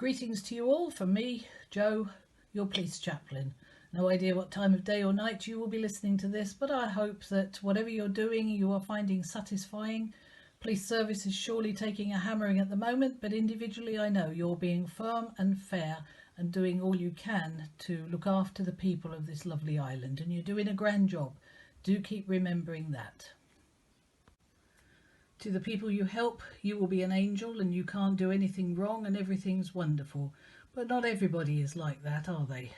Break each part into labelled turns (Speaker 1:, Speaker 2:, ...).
Speaker 1: Greetings to you all from me, Jo, your police chaplain. No idea what time of day or night you will be listening to this, but I hope that whatever you're doing you are finding satisfying. Police service is surely taking a hammering at the moment, but individually I know you're being firm and fair and doing all you can to look after the people of this lovely island, and you're doing a grand job. Do keep remembering that. To the people you help, you will be an angel and you can't do anything wrong and everything's wonderful. But not everybody is like that, are they?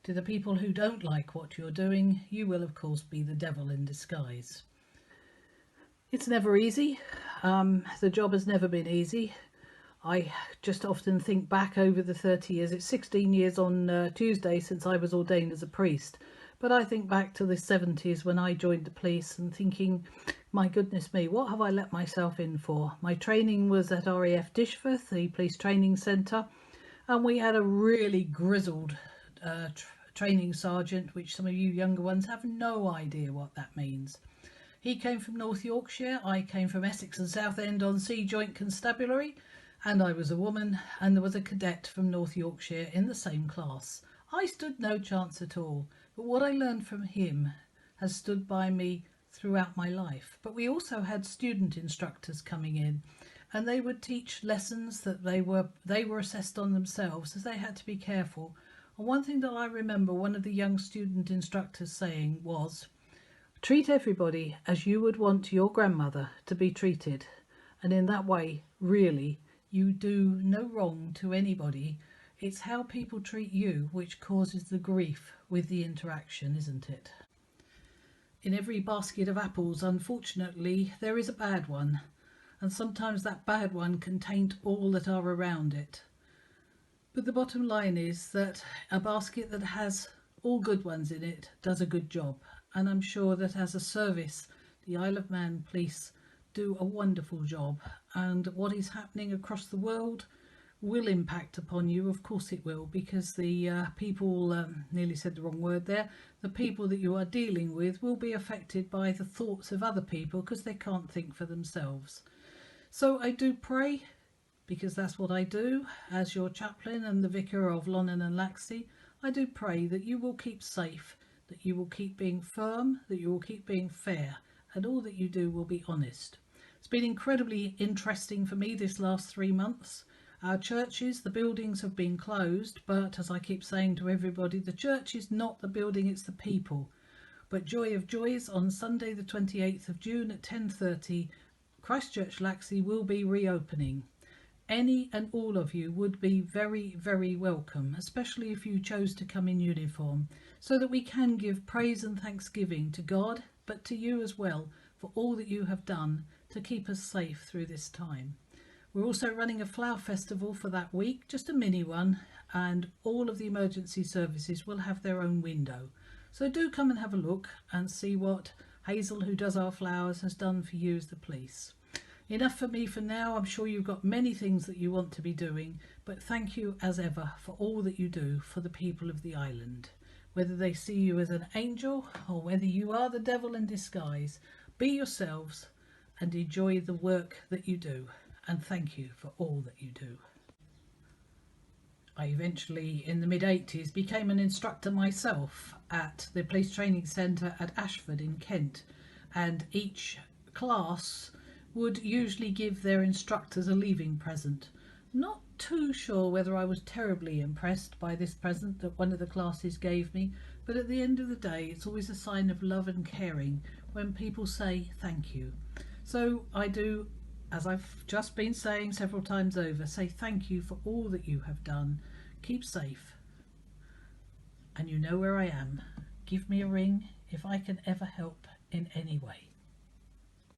Speaker 1: To the people who don't like what you're doing, you will of course be the devil in disguise. It's never easy. The job has never been easy. I just often think back over the 30 years. It's 16 years on Tuesday since I was ordained as a priest. But I think back to the 70s when I joined the police and thinking, my goodness me, what have I let myself in for? My training was at RAF Dishforth, the police training centre, and we had a really grizzled training sergeant, which some of you younger ones have no idea what that means. He came from North Yorkshire, I came from Essex and Southend on Sea Joint Constabulary, and I was a woman, and there was a cadet from North Yorkshire in the same class. I stood no chance at all, but what I learned from him has stood by me throughout my life. But we also had student instructors coming in, and they would teach lessons that they were assessed on themselves, as they had to be careful. And one thing that I remember one of the young student instructors saying was, treat everybody as you would want your grandmother to be treated, and in that way really you do no wrong to anybody. It's how people treat you which causes the grief with the interaction, isn't it? In every basket of apples, unfortunately, there is a bad one, and sometimes that bad one can taint all that are around it. But the bottom line is that a basket that has all good ones in it does a good job, and I'm sure that as a service, the Isle of Man Police do a wonderful job, and what is happening across the world will impact upon you. Of course it will, because the people, nearly said the wrong word there, the people that you are dealing with will be affected by the thoughts of other people because they can't think for themselves. So I do pray, because that's what I do as your chaplain and the vicar of Lonnon and Laxey. I do pray that you will keep safe, that you will keep being firm, that you will keep being fair, and all that you do will be honest. It's been incredibly interesting for me this last 3 months. Our churches, the buildings have been closed, but as I keep saying to everybody, the church is not the building, it's the people. But joy of joys, on Sunday the 28th of June at 10:30, Christchurch Laxey will be reopening. Any and all of you would be very, very welcome, especially if you chose to come in uniform, so that we can give praise and thanksgiving to God, but to you as well, for all that you have done to keep us safe through this time. We're also running a flower festival for that week, just a mini one, and all of the emergency services will have their own window. So do come and have a look and see what Hazel, who does our flowers, has done for you as the police. Enough for me for now. I'm sure you've got many things that you want to be doing, but thank you as ever for all that you do for the people of the island. Whether they see you as an angel or whether you are the devil in disguise, be yourselves and enjoy the work that you do. And thank you for all that you do. I eventually, in the mid-80s, became an instructor myself at the Police Training Centre at Ashford in Kent, and each class would usually give their instructors a leaving present. Not too sure whether I was terribly impressed by this present that one of the classes gave me, but at the end of the day it's always a sign of love and caring when people say thank you. So I do, as I've just been saying several times over, say thank you for all that you have done. Keep safe, and you know where I am. Give me a ring if I can ever help in any way.